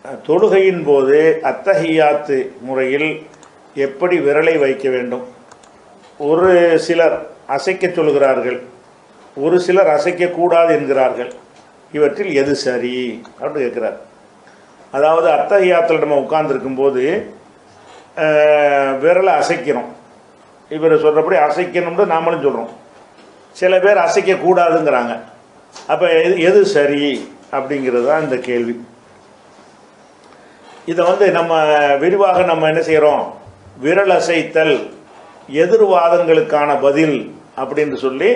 தொழுகையின் போது அத்தஹியாத்து முறையில் எப்படி விரலை வைக்க வேண்டும்? ஒரு சிலர் அசைக்க சொல்கிறார்கள், ஒரு சிலர் அசைக்கக்கூடாது என்கிறார்கள். இவற்றில் எது சரி அப்படின்னு கேட்குறார். அதாவது அத்தஹியாத்தில் நம்ம உட்கார்ந்துருக்கும் போது விரலை அசைக்கணும். இவர் சொல்கிறபடி அசைக்கணும்னு நாமளும் சொல்கிறோம். சில பேர் அசைக்கக்கூடாதுங்கிறாங்க. அப்போ எது சரி அப்படிங்கிறது தான் இந்த கேள்வி. இதை நம்ம விரிவாக நம்ம என்ன செய்கிறோம், விரல் அசைத்தல் எதிர்வாதங்களுக்கான பதில் அப்படின்னு சொல்லி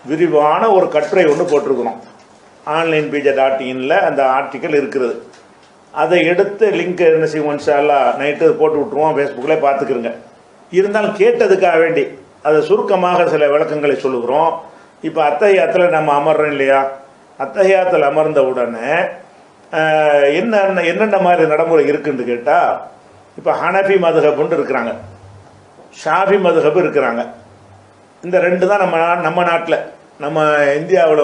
விரிவான ஒரு கட்டுரை ஒன்று போட்டிருக்கிறோம். ஆன்லைன் pj.in அந்த ஆர்டிக்கல் இருக்கிறது. அதை எடுத்து லிங்க் என்ன செய்வோம், இன்ஷா நைட்டு போட்டு விட்ருவோம், ஃபேஸ்புக்கில் பார்த்துக்கிறோங்க. இருந்தாலும் கேட்டதுக்காக வேண்டி அதை சுருக்கமாக சில விளக்கங்களை சொல்லுகிறோம். இப்போ அத்தஹியாத்தில் நம்ம அமர்றோம் இல்லையா, அத்தஹியாத்தில் அமர்ந்த உடனே என்னென்ன மாதிரி நடைமுறை இருக்குன்னு கேட்டால், இப்போ ஹனஃபி மதுஹப்னு இருக்கிறாங்க, ஷாஃபி மதுஹப் இருக்கிறாங்க. இந்த ரெண்டு தான் நம்ம நாட்டில் நம்ம இந்தியாவில்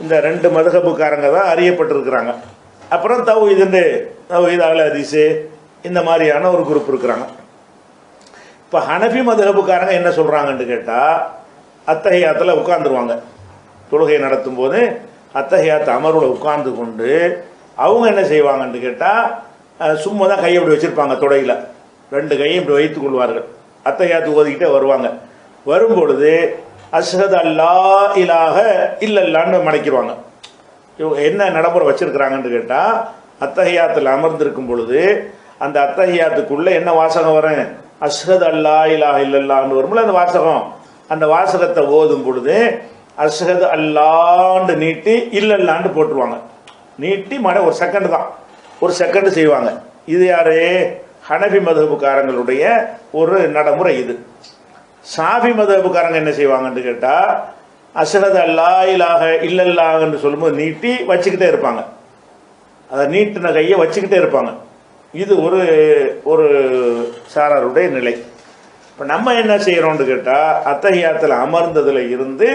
இந்த ரெண்டு மதுஹப்புக்காரங்க தான் அறியப்பட்டிருக்கிறாங்க. அப்புறம் தௌஹீத் அஹ்ல் ஹதீஸ் இந்த மாதிரியான ஒரு குரூப் இருக்கிறாங்க. இப்போ ஹனஃபி மதுஹப்புக்காரங்க என்ன சொல்கிறாங்கன்னு கேட்டால், அத்தஹியாத்தில் உட்காந்துருவாங்க. தொழுகை நடத்தும் போது அத்தஹியாத் அமர்வில் உட்கார்ந்து கொண்டு அவங்க என்ன செய்வாங்கன்னு கேட்டால், சும்மா தான் கையை இப்படி வச்சுருப்பாங்க, தொடையில் ரெண்டு கையும் இப்படி வைத்து கொள்வார்கள். அத்தஹியாத்து ஓதிக்கிட்டே வருவாங்க. வரும்பொழுது அஷ்ஹது அல்லா இலாஹ இல்லல்லான்னு மடக்கிடுவாங்க. இவங்க என்ன நடைமுறை வச்சுருக்கிறாங்கன்னு கேட்டால், அத்தஹியாத்தில் அமர்ந்திருக்கும் பொழுது அந்த அத்தஹியாத்துக்குள்ளே என்ன வாசகம் வரும், அஷ்ஹது அல்லா இலாஹ இல்லல்லான்னு வரும்போது அந்த வாசகம், அந்த வாசகத்தை ஓதும் பொழுது அஷ்ஹது அல்லாண்டு நீட்டி இல்லல்லாண்டு போட்டுருவாங்க. நீட்டி ஒரு செகண்ட் தான், ஒரு செகண்ட் செய்வாங்க. இது யாரு, ஹனஃபி மதுஹப்புக்காரங்களுடைய ஒரு நடைமுறை. இது ஷாஃபி மதுஹப்புக்காரங்க என்ன செய்வாங்கன்னு கேட்டால், அஷ்ஹது அல்லா இலாஹ இல்லல்லாஹ்னு சொல்லும்போது நீட்டி வச்சுக்கிட்டே இருப்பாங்க. அதை நீட்டின கையை வச்சுக்கிட்டே இருப்பாங்க. இது ஒரு சாராருடைய நிலை. இப்போ நம்ம என்ன செய்கிறோம்னு கேட்டால், அத்தஹியாத்தில் அமர்ந்ததில் இருந்து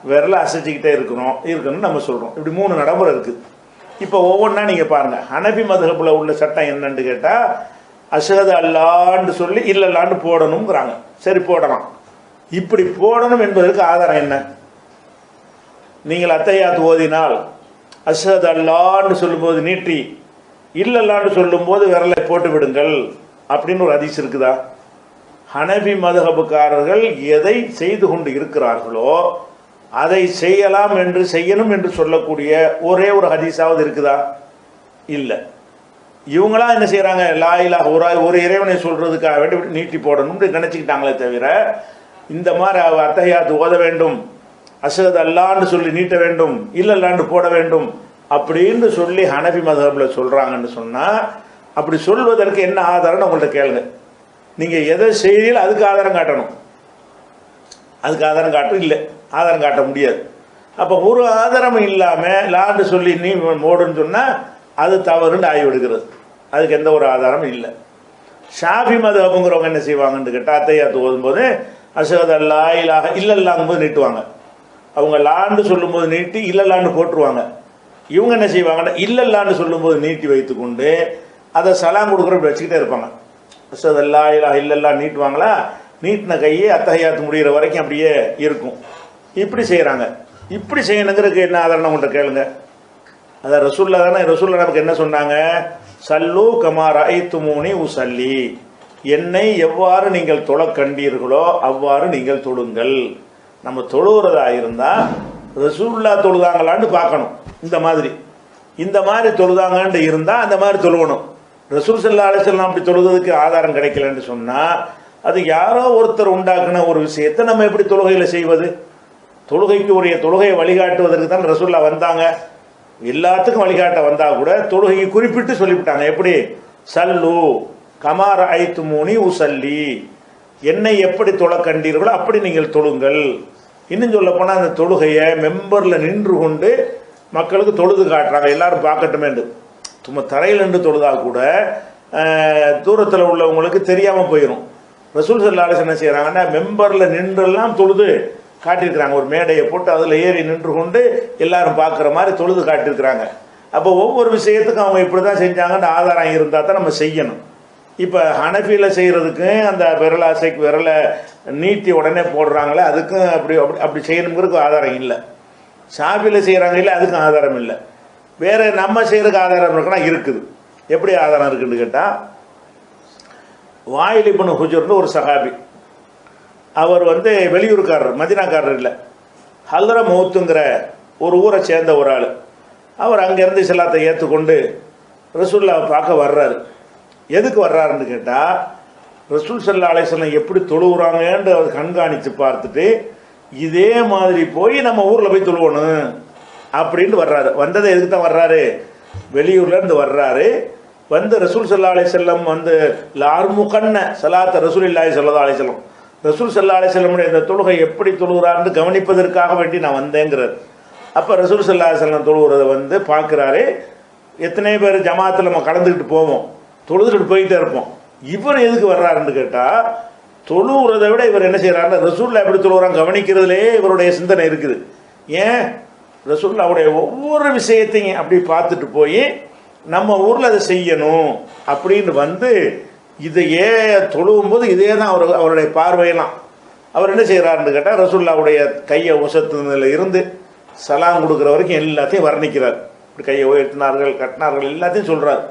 விரலை அசைச்சிக்கிட்டே இருக்கணும்னு நம்ம சொல்கிறோம். இப்படி 3 நடைமுறை இருக்குது. இப்போ ஒவ்வொன்றா நீங்கள் பாருங்கள். ஹனஃபி மதுஹப்பில் உள்ள சட்டம் என்னன்னு கேட்டால், அஷ்ஹது அல்லான்னு சொல்லி இல்லல்லான்னு போடணுங்கிறாங்க. சரி, போடலாம். இப்படி போடணும் என்பதற்கு ஆதாரம் என்ன? நீங்கள் அத்தஹியாத் ஓதினால் அஷ்ஹது அல்லான்னு சொல்லும்போது நீட்டி இல்லல்லான்னு சொல்லும்போது விரலை போட்டு விடுங்கள் அப்படின்னு ஒரு ஹதீஸ் இருக்குதா? ஹனஃபி மதுஹப்புக்காரர்கள் எதை செய்து கொண்டு இருக்கிறார்களோ அதை செய்யணும் என்று சொல்லக்கூடிய ஒரே ஒரு ஹதீஸாவது இருக்குதா? இல்லை. இவங்களா என்ன செய்கிறாங்க, லா இலாஹ ஒரு இறைவனை சொல்கிறதுக்காக வேண்டி நீட்டி போடணும்னு நினச்சிக்கிட்டாங்களே தவிர, இந்த மாதிரி அத்தஹியாத் ஓத வேண்டும், அஷ்ஹது அல்லான்னு சொல்லி நீட்ட வேண்டும், இல்லல்லான்னு போட வேண்டும் அப்படின்னு சொல்லி ஹனஃபி மதுஹப்பில் சொல்கிறாங்கன்னு சொன்னால், அப்படி சொல்வதற்கு என்ன ஆதாரம்னு உங்கள்கிட்ட கேளுங்க. நீங்கள் எதை செய்கிறீங்களோ அதுக்கு ஆதாரம் காட்டணும். அதுக்கு ஆதாரம் காட்டும் இல்லை, ஆதாரம் காட்ட முடியாது. அப்போ ஒரு ஆதாரம் இல்லாமல் லான்னு சொல்லி நீ மோடுன்னு சொன்னால் அது தவறுன்னு ஆகிவிடுகிறது. அதுக்கு எந்த ஒரு ஆதாரமும் இல்லை. ஷாஃபி மதுஹப்புங்கிறவங்க என்ன செய்வாங்கன்னு கேட்டால், அத்தஹியாத் ஓதும்போது அஷ்ஹது அல்லா இலாஹ இல்லல்லாங்கும்போது நீட்டுவாங்க. அவங்க லான்னு சொல்லும்போது நீட்டி இல்லல்லான்னு போட்டுருவாங்க. இவங்க என்ன செய்வாங்கன்னா, இல்லல்லான்னு சொல்லும்போது நீட்டி வைத்து கொண்டு அதை சலாம் கொடுக்குறப்ப வச்சுக்கிட்டே இருப்பாங்க. அஷ்ஹது அல்லா இலாஹ இல்லல்லா நீட்டுவாங்களா, நீட்டின கையே அத்தஹியாத்து முடிகிற வரைக்கும் அப்படியே இருக்கும். இப்படி செய்கிறாங்க. இப்படி செய்யணுங்கிறதுக்கு என்ன ஆதாரம் உங்கள்கிட்ட கேளுங்க. அதான் ரசூல்லா தானே. ரசூல்லா நமக்கு என்ன சொன்னாங்க, சல்லு கமா ரஅய்துமூனி உஸல்லி, என்னை எவ்வாறு நீங்கள் தொழ கண்டீர்களோ அவ்வாறு நீங்கள் தொழுங்கள். நம்ம தொழுகிறதா இருந்தால் ரசூல்லா தொழுதாங்களான்னு பார்க்கணும். இந்த மாதிரி தொழுதாங்கன்னு இருந்தால் அந்த மாதிரி தொழுவணும். ரசூல் ஸல்லல்லாஹு அலைஹி வஸல்லம் அப்படி தொழுகிறதுக்கு ஆதாரம் கிடைக்கலன்னு சொன்னால், அது யாரோ ஒருத்தர் உண்டாக்குன ஒரு விஷயத்தை நம்ம எப்படி தொழுகையில் செய்வது? தொழுகைக்கு உரிய தொழுகையை வழிகாட்டுவதற்கு தான் ரசூல்லா வந்தாங்க. எல்லாத்துக்கும் வழிகாட்ட வந்தால் கூட தொழுகையை குறிப்பிட்டு சொல்லிவிட்டாங்க. எப்படி? சல்லு கமா ரஅய்துமூனி உஸல்லி, என்னை எப்படி தொழ கண்டீர்களோ அப்படி நீங்கள் தொழுங்கள். இன்னும் சொல்ல போனால் அந்த தொழுகையை மெம்பரில் நின்று கொண்டு மக்களுக்கு தொழுது காட்டுறாங்க, எல்லாரும் பார்க்கட்டுமே. சும்மா தரையில் நின்று தொழுதா கூட தூரத்தில் உள்ளவங்களுக்கு தெரியாமல் போயிடும். ரசூல் ஸல்லல்லாஹு அலைஹி வஸல்லம் என்ன செய்கிறாங்கன்னா, மெம்பரில் நின்றெல்லாம் தொழுது காட்டியிருக்கிறாங்க. ஒரு மேடையை போட்டு அதில் ஏறி நின்று கொண்டு எல்லாரும் பார்க்குற மாதிரி தொழுது காட்டியிருக்கிறாங்க. அப்போ ஒவ்வொரு விஷயத்துக்கும் அவங்க இப்படி தான் செஞ்சாங்கன்னு ஆதாரம் இருந்தால் தான் நம்ம செய்யணும். இப்போ ஹனஃபியில் செய்கிறதுக்கு அந்த விரலை நீட்டி உடனே போடுறாங்களே அதுக்கும் அப்படி அப்படி அப்படி செய்யணுங்கிறதுக்கு ஆதாரம் இல்லை. ஷாஃபியில் செய்கிறாங்க இல்லை, அதுக்கும் ஆதாரம் இல்லை. வேறு நம்ம செய்கிறதுக்கு ஆதாரம் இருக்குன்னா இருக்குது. எப்படி ஆதாரம் இருக்குன்னு கேட்டால், வாயில் இப்னு ஹுஜர்னு ஒரு சஹாபி, அவர் வெளியூருக்காரர், மதினாக்காரர் இல்லை, ஹல்ரமௌத்துங்கிற ஒரு ஊரை சேர்ந்த ஒரு ஆள். அவர் அங்கேருந்து இஸ்லாத்தை ஏற்றுக்கொண்டு ரசூலுல்லாஹை பார்க்க வர்றாரு. எதுக்கு வர்றாருன்னு கேட்டால், ரசூல் ஸல்லல்லாஹு அலைஹி வஸல்லம் எப்படி தொழுகிறாங்கன்னு அவர் கண்காணித்து பார்த்துட்டு இதே மாதிரி போய் நம்ம ஊரில் போய் தொழுவணும் அப்படின்ட்டு வர்றாரு. வந்ததை எதுக்கு தான் வர்றாரு? வெளியூர்லேருந்து வர்றாரு. ரசூல் ஸல்லல்லாஹு அலைஹி வஸல்லம் லார்முகன்ன சலாத்த ரசூலுல்லாஹி ஸல்லல்லாஹு அலைஹி வஸல்லம், ரசூல் ஸல்லல்லாஹு அலைஹி வஸல்லமுடைய இந்த தொழுகை எப்படி தொழுகிறாருன்னு கவனிப்பதற்காக வேண்டி நான் வந்தேங்கிறார். அப்போ ரசூல் ஸல்லல்லாஹு அலைஹி வஸல்லம் தொழுகிறத பார்க்குறாரு. எத்தனை பேர் ஜமாத்தில் நம்ம கலந்துக்கிட்டு போவோம், தொழுதுகிட்டு போயிட்டே இருப்போம். இவர் எதுக்கு வர்றாருன்னு கேட்டால், தொழுகிறதை விட இவர் என்ன செய்கிறாருன்னா ரசூல்லா எப்படி தொழுகிறாங்க கவனிக்கிறதுலே இவருடைய சிந்தனை இருக்குது. ஏன்? ரசூலுல்லாவுடைய ஒவ்வொரு விஷயத்தையும் அப்படி பார்த்துட்டு போய் நம்ம ஊரில் அதை செய்யணும் அப்படின்னு இதையே தொழுவும்போது இதே தான் அவருடைய பார்வையெல்லாம். அவர் என்ன செய்கிறாருன்னு கேட்டால், ரசூலுல்லாவுடைய கையை உசத்துனதில் இருந்து சலாம் கொடுக்குற வரைக்கும் எல்லாத்தையும் வர்ணிக்கிறார். இப்படி கையை உயர்த்தினார்கள், கட்டினார்கள், எல்லாத்தையும் சொல்கிறார்.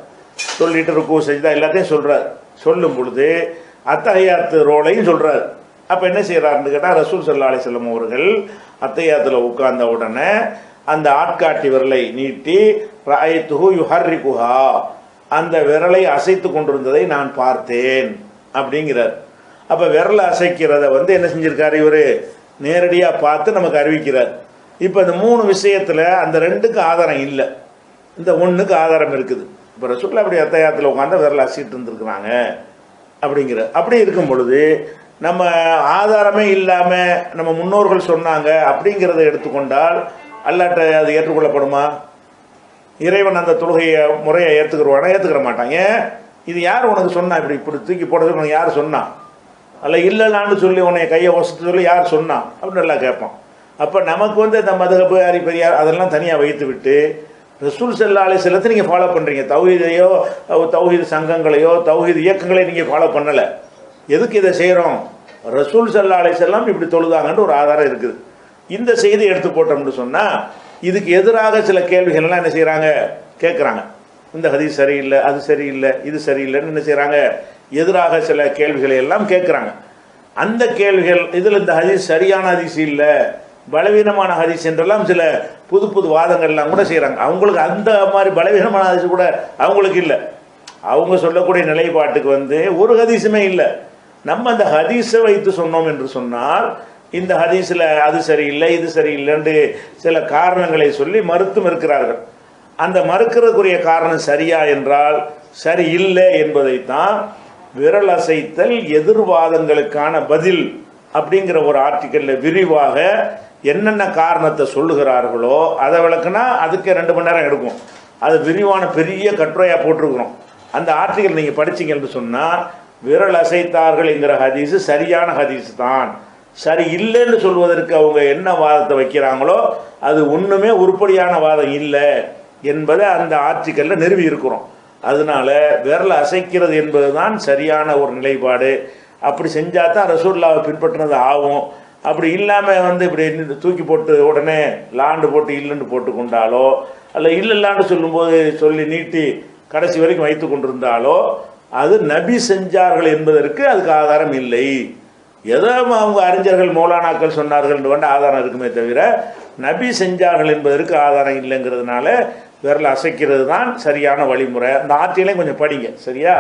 சொல்லிட்டு ருக்கு சஜ்தா எல்லாத்தையும் சொல்கிறார். சொல்லும் பொழுது அத்தஹியாத்து ரோலையும் சொல்கிறார். அப்போ என்ன செய்கிறாருன்னு கேட்டால், ரசூல் ஸல்லல்லாஹு அலைஹி வஸல்லம் அவர்கள் அத்தஹியாத்தில் உட்கார்ந்த உடனே அந்த ஆட்காட்டி விரலை நீட்டி ரஅய்துஹு யுஹர்ரிகுஹா, அந்த விரலை அசைத்து கொண்டிருந்ததை நான் பார்த்தேன் அப்படிங்கிறார். அப்போ விரலை அசைக்கிறத என்ன செஞ்சிருக்காரு இவர்? நேரடியாக பார்த்து நமக்கு அறிவிக்கிறார். இப்போ இந்த 3 விஷயத்தில் அந்த 2க்கு ஆதாரம் இல்லை, இந்த 1க்கு ஆதாரம் இருக்குது. இப்போ ரசூலுல்லாஹ் அப்படி அத்தஹியாத்தில் உட்காந்து விரலை அசைட்டு இருந்திருக்கிறாங்க அப்படிங்கிற. அப்படி இருக்கும் பொழுது நம்ம ஆதாரமே இல்லாமல் நம்ம முன்னோர்கள் சொன்னாங்க அப்படிங்கிறத எடுத்துக்கொண்டால் அல்லாட்ட அது ஏற்றுக்கொள்ளப்படுமா? இறைவன் அந்த தொழுகையை முறையை ஏற்றுக்கிறவானா? ஏற்றுக்கிற மாட்டான். ஏன்? இது யார் உனக்கு சொன்னா? இப்படி தூக்கி போடுறதுக்கு உனக்கு யார் சொன்னா? அல்ல இல்லைலான்னு சொல்லி உன்னை கையை ஒசத்து சொல்லி யார் சொன்னா அப்படின்னு நல்லா கேட்பான். அப்போ நமக்கு இந்த மதுஹப் பெரியார் அதெல்லாம் தனியாக வைத்து விட்டு ரசூல் ஸல்லல்லாஹு அலைஹி வஸல்லத்தை நீங்கள் ஃபாலோ பண்ணுறீங்க. தௌஹீதையோ தௌஹீது சங்கங்களையோ தௌஹீது இயக்கங்களையும் நீங்கள் ஃபாலோ பண்ணலை. எதுக்கு இதை செய்கிறோம்? ரசூல் ஸல்லல்லாஹு அலைஹி வஸல்லம் இப்படி தொழுதாங்கன்னு ஒரு ஆதாரம் இருக்குது. இந்த செய்தி எடுத்து போட்டோம்னு சொன்னால் இதுக்கு எதிராக சில கேள்விகள்லாம் என்ன செய்கிறாங்க? கேட்குறாங்க. இந்த ஹதீஸ் சரியில்லை, அது சரியில்லை, இது சரியில்லைன்னு என்ன செய்கிறாங்க? எதிராக சில கேள்விகளை எல்லாம் கேட்குறாங்க. அந்த கேள்விகள் இதில் இந்த ஹதீஸ் சரியான ஹதீஸ் இல்லை, பலவீனமான ஹதீஸ் என்றெல்லாம் சில புது புது வாதங்கள்லாம் கூட செய்கிறாங்க. அவங்களுக்கு அந்த மாதிரி பலவீனமான ஹதீஸ் கூட அவங்களுக்கு இல்லை. அவங்க சொல்லக்கூடிய நிலைப்பாட்டுக்கு ஒரு ஹதீஸுமே இல்லை. நம்ம அந்த ஹதீஸை வைத்து சொன்னோம் என்று சொன்னால் இந்த ஹதீஸில் அது சரியில்லை, இது சரியில்லைன்னு சில காரணங்களை சொல்லி மறுத்தும் இருக்கிறார்கள். அந்த மறுக்கிறதுக்குரிய காரணம் சரியா என்றால் சரி இல்லை என்பதைத்தான் விரல் அசைத்தல் எதிர்வாதங்களுக்கான பதில் அப்படிங்கிற ஒரு ஆர்டிக்கலில் விரிவாக என்னென்ன காரணத்தை சொல்லுகிறார்களோ அதை விளக்குனா அதுக்கு 2 மணி நேரம் எடுக்கும். அது விரிவான பெரிய கட்டுரையாக போட்டிருக்கிறோம். அந்த ஆர்டிக்கல் நீங்கள் படிச்சிங்கன்னு சொன்னால் விரல் அசைத்தார்கள் என்கிற ஹதீஸு சரியான ஹதீஸ் தான், சரி இல்லைன்னு சொல்வதற்கு அவங்க என்ன வாதத்தை வைக்கிறாங்களோ அது ஒன்றுமே உருப்படியான வாதம் இல்லை என்பதை அந்த ஆர்டிக்கலில் நிறுவி இருக்கிறோம். அதனால விரல் அசைக்கிறது என்பது தான் சரியான ஒரு நிலைப்பாடு. அப்படி செஞ்சால் தான் ரசூலுல்லாஹ்வை பின்பற்றினது ஆகும். அப்படி இல்லாமல் இப்படி தூக்கி போட்டு உடனே லாண்டு போட்டு இல்லைன்னு போட்டு கொண்டாலோ அல்ல இல்லைலான்னு சொல்லும்போது சொல்லி நீட்டி கடைசி வரைக்கும் வைத்து கொண்டிருந்தாலோ அது நபி செஞ்சார்கள் என்பதற்கு அதுக்கு ஆதாரம் இல்லை. ஏதோ அவங்க அறிஞர்கள் மௌலானாக்கள் சொன்னார்கள் ஆதாரம் இருக்குமே தவிர நபி செஞ்சார்கள் என்பதற்கு ஆதாரம் இல்லைங்கிறதுனால விரல் அசைக்கிறது தான் சரியான வழிமுறை. அந்த ஆற்றிலையும் கொஞ்சம் படிங்க சரியா.